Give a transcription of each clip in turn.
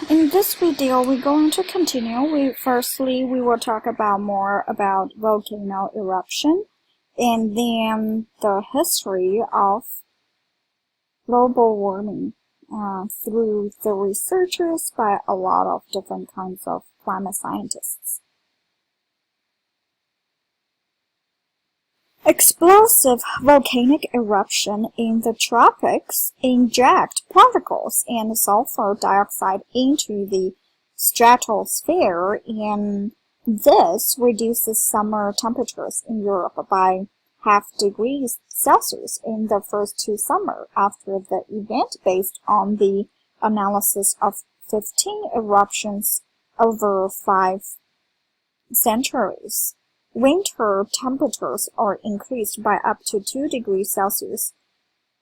In this video, we're going to continue. Firstly, we will talk about more about volcano eruption, and then the history of global warming through the researchers by a lot of different kinds of climate scientists. Explosive volcanic eruption in the tropics inject particles and sulfur dioxide into the stratosphere, and this reduces summer temperatures in Europe by half degrees Celsius in the first two summers after the event, based on the analysis of 15 eruptions over 5 centuries. Winter temperatures are increased by up to 2 degrees Celsius.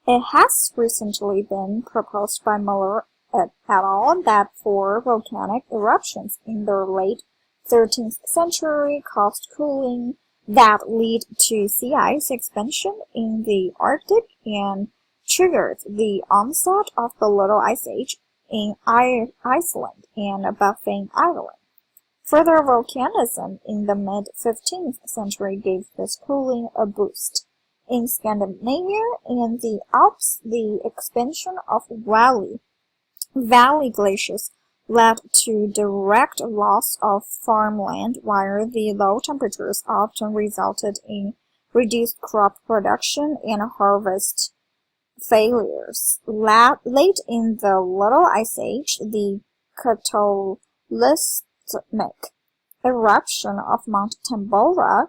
It has recently been proposed by Miller et al. That for volcanic eruptions in the late 13th century caused cooling that lead to sea ice expansion in the Arctic and triggered the onset of the Little Ice Age in Iceland and Baffin Island. Further volcanism in the mid-15th century gave this cooling a boost. In Scandinavia and the Alps, the expansion of valley glaciers led to direct loss of farmland, while the low temperatures often resulted in reduced crop production and harvest failures. Late in the Little Ice Age, the cataclysmic eruption of Mount Tambora,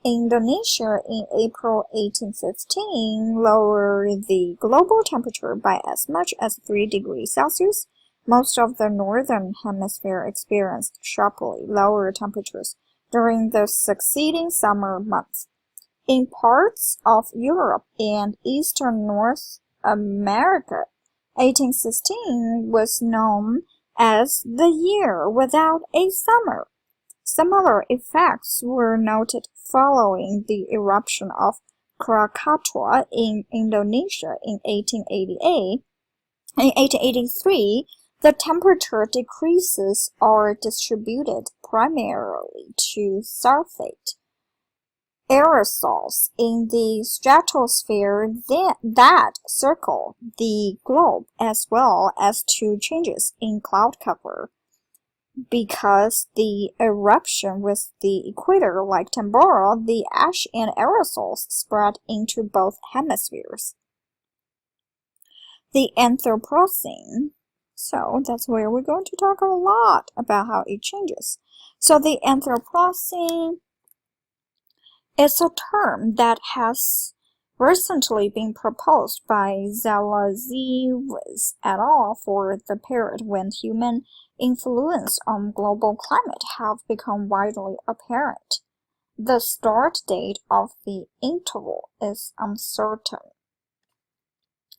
Indonesia in April 1815 lowered the global temperature by as much as 3 degrees Celsius. Most of the northern hemisphere experienced sharply lower temperatures during the succeeding summer months. In parts of Europe and eastern North America, 1816 was known as the year without a summer. Similar effects were noted following the eruption of Krakatoa in Indonesia in 1888. In 1883, the temperature decreases are distributed primarily to sulfate aerosols in the stratosphere that circle the globe, as well as to changes in cloud cover. Because the eruption was the equator like Tambora, the ash and aerosols spread into both hemispheres. The Anthropocene. So that's where we're going to talk a lot about how it changes. So the Anthropocene is a term that has recently been proposed by Zalazivas et al. For the period when human influence on global climate have become widely apparent. The start date of the interval is uncertain,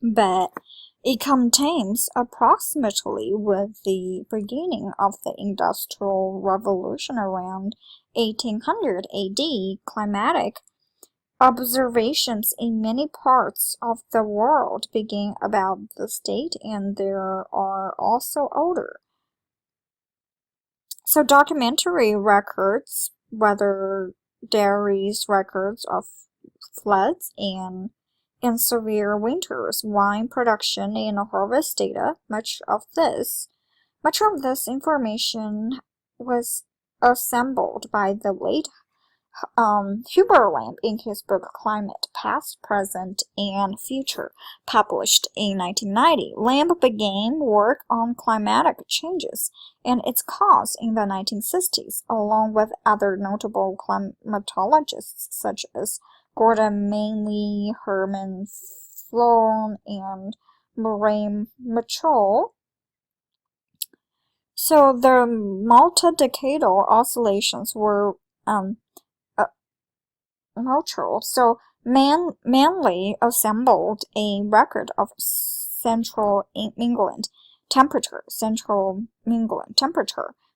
but it contains approximately with the beginning of the Industrial Revolution around 1800 AD. Climatic observations in many parts of the world began about this date, and there are also older. So documentary records, whether dairies records of floods and severe winters, wine production and harvest data, much of this information was assembled by the late Hubert Lamb in his book Climate, Past, Present, and Future, published in 1990. Lamb began work on climatic changes and its cause in the 1960s, along with other notable climatologists such as Gordon Manley, Herman Flown, and Murray Mitchell. So the multi-decadal oscillations were neutral. So Manley assembled a record of central England temperature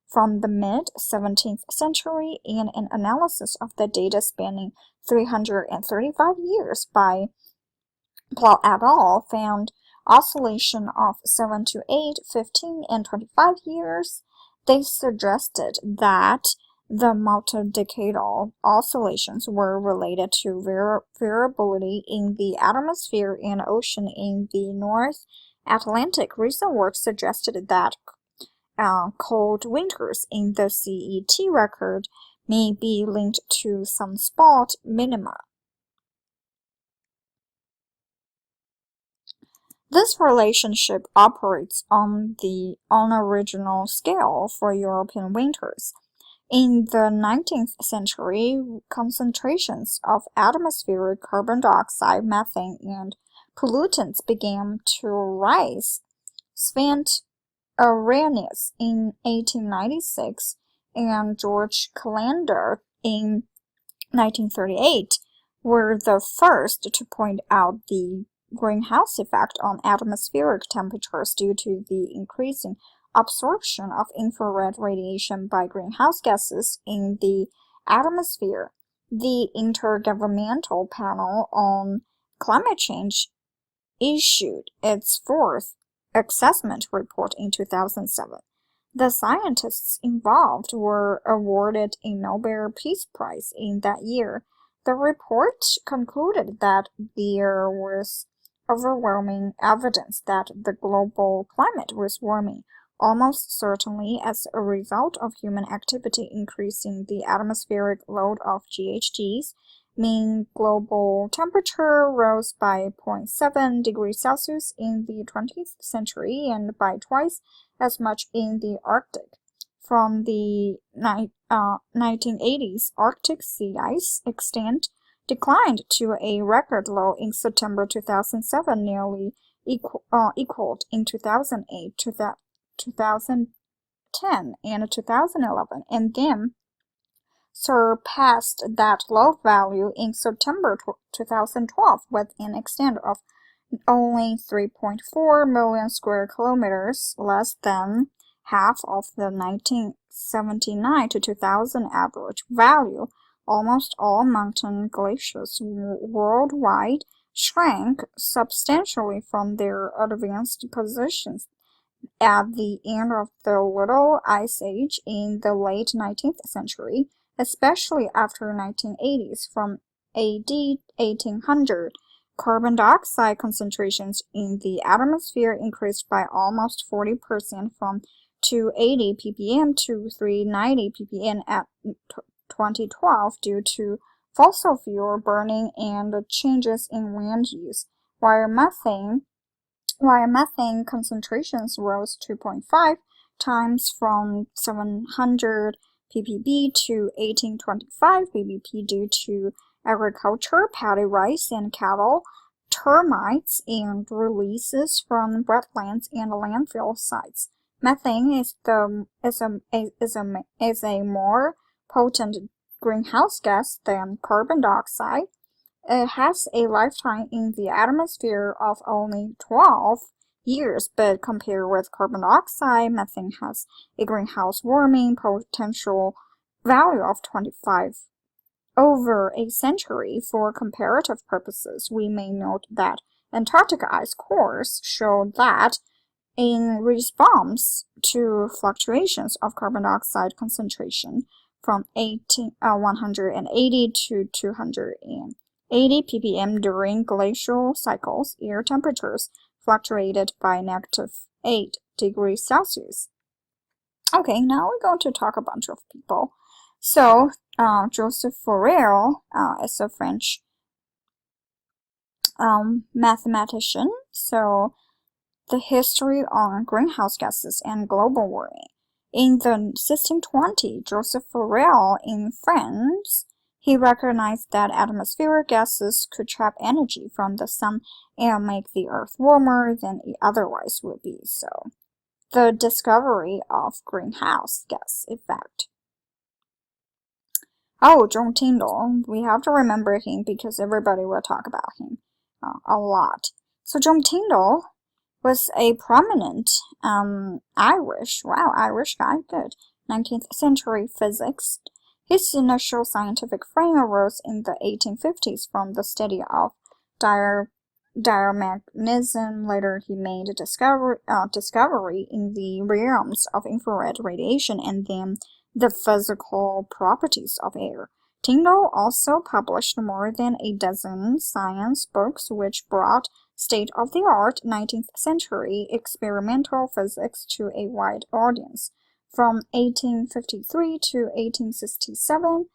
from the mid-17th century, and an analysis of the data spanning 335 years by Plough et al. Found oscillation of 7 to 8, 15, and 25 years, they suggested that the multi-decadal oscillations were related to variability in the atmosphere and ocean in the North Atlantic. Recent work suggested that cold winters in the CET record may be linked to sunspot minima. This relationship operates on a regional scale for European winters. In the 19th century, concentrations of atmospheric carbon dioxide, methane, and pollutants began to rise. Svante Arrhenius in 1896 and George Callender in 1938 were the first to point out the greenhouse effect on atmospheric temperatures due to the increasing absorption of infrared radiation by greenhouse gases in the atmosphere. The Intergovernmental Panel on Climate Change issued its fourth assessment report in 2007. The scientists involved were awarded a Nobel Peace Prize in that year. The report concluded that there was overwhelming evidence that the global climate was warming, almost certainly as a result of human activity increasing the atmospheric load of GHGs. Mean global temperature rose by 0.7 degrees Celsius in the 20th century and by twice as much in the Arctic. From the 1980s, Arctic sea ice extent declined to a record low in September 2007, nearly equaled in 2008, 2010, and 2011, and then surpassed that low value in September 2012 with an extent of only 3.4 million square kilometers, less than half of the 1979 to 2000 average value. Almost all mountain glaciers worldwide shrank substantially from their advanced positions at the end of the Little Ice Age in the late 19th century, especially after 1980s. From AD 1800, carbon dioxide concentrations in the atmosphere increased by almost 40% from 280 ppm to 390 ppm at 2012 due to fossil fuel burning and changes in land use, while methane concentrations rose 2.5 times from 700 ppb to 1825 ppb due to agriculture, paddy rice and cattle, termites, and releases from wetlands and landfill sites. Methane is a more potent greenhouse gas than carbon dioxide. It has a lifetime in the atmosphere of only 12 years, but compared with carbon dioxide, methane has a greenhouse warming potential value of 25 over a century. For comparative purposes, we may note that Antarctic ice cores show that in response to fluctuations of carbon dioxide concentration from 180 to 280 ppm during glacial cycles, air temperatures fluctuated by -8 degrees Celsius. Okay, now we're going to talk a bunch of people. So, Joseph Fourier is a French mathematician. So, the history on greenhouse gases and global warming. In the 1620, Joseph Fourier in France, he recognized that atmospheric gases could trap energy from the sun and make the earth warmer than it otherwise would be. So, the discovery of greenhouse gas effect. Oh, John Tyndall, we have to remember him because everybody will talk about him a lot. So John Tyndall was a prominent Irish guy, good, 19th century physics. His initial scientific frame arose in the 1850s from the study of diamagnetism. Later, he made a discovery in the realms of infrared radiation and then the physical properties of air. Tyndall also published more than a dozen science books which brought state-of-the-art 19th century experimental physics to a wide audience. From 1853 to 1887,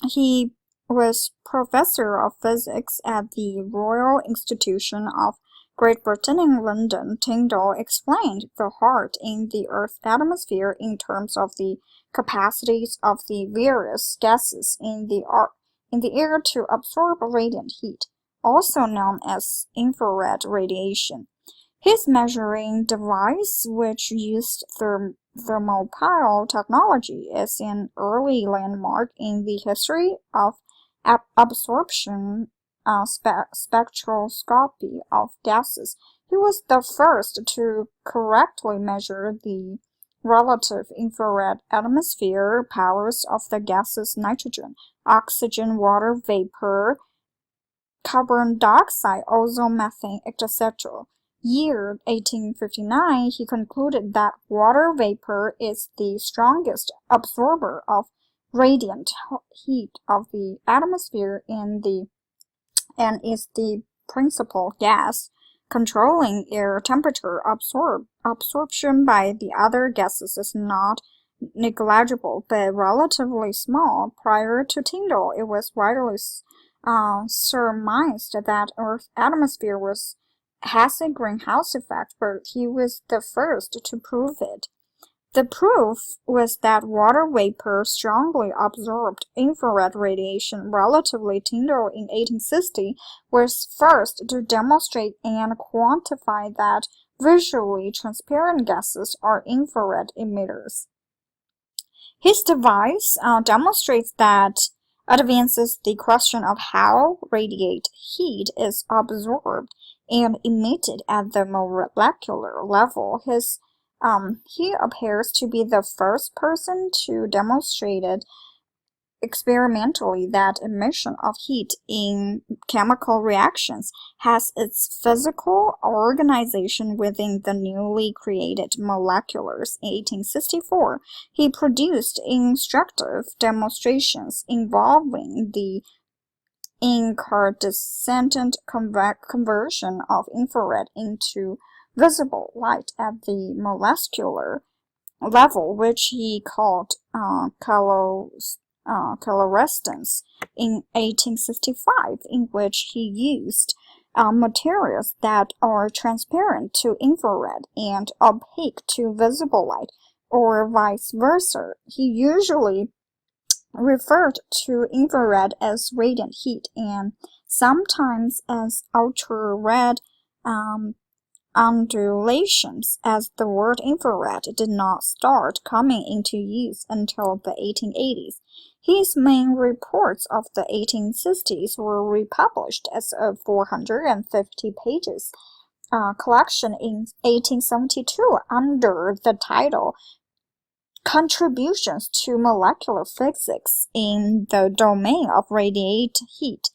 he was professor of physics at the Royal Institution of Great Britain in London. Tyndall explained the heart in the Earth's atmosphere in terms of the capacities of the various gases in the air to absorb radiant heat, also known as infrared radiation. His measuring device, which used thermopile technology, is an early landmark in the history of absorption spectroscopy of gases. He was the first to correctly measure the relative infrared atmosphere powers of the gases nitrogen, oxygen, water vapor, carbon dioxide, ozone, methane, etc. Year 1859, he concluded that water vapor is the strongest absorber of radiant heat of the atmosphere and is the principal gas controlling air temperature. Absorption by the other gases is not negligible but relatively small. Prior to Tyndall, it was widely surmised that Earth's atmosphere has a greenhouse effect, but he was the first to prove it. The proof was that water vapor strongly absorbed infrared radiation. Relatively, Tyndall in 1860 was first to demonstrate and quantify that visually transparent gases are infrared emitters. His device advances the question of how radiant heat is absorbed and emitted at the molecular level. He appears to be the first person to demonstrate experimentally that emission of heat in chemical reactions has its physical organization within the newly created molecules. In 1864, he produced instructive demonstrations involving the incandescent conversion of infrared into visible light at the molecular level, which he called colorescence. In 1865, in which he used materials that are transparent to infrared and opaque to visible light, or vice versa. He usually referred to infrared as radiant heat and sometimes as ultra-red undulations, as the word infrared did not start coming into use until the 1880s. His main reports of the 1860s were republished as a 450 pages collection in 1872 under the title Contributions to Molecular Physics in the Domain of Radiant Heat.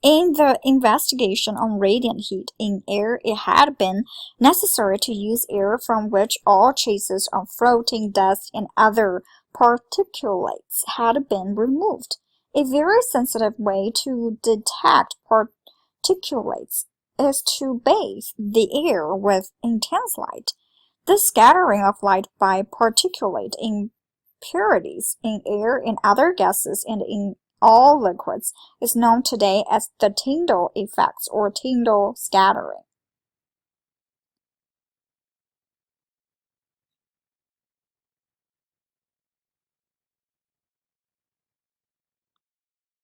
In the investigation on radiant heat in air, it had been necessary to use air from which all traces of floating dust and other particulates had been removed. A very sensitive way to detect particulates is to bathe the air with intense light. The scattering of light by particulate impurities in air and other gases and in all liquids is known today as the Tyndall effect or Tyndall scattering.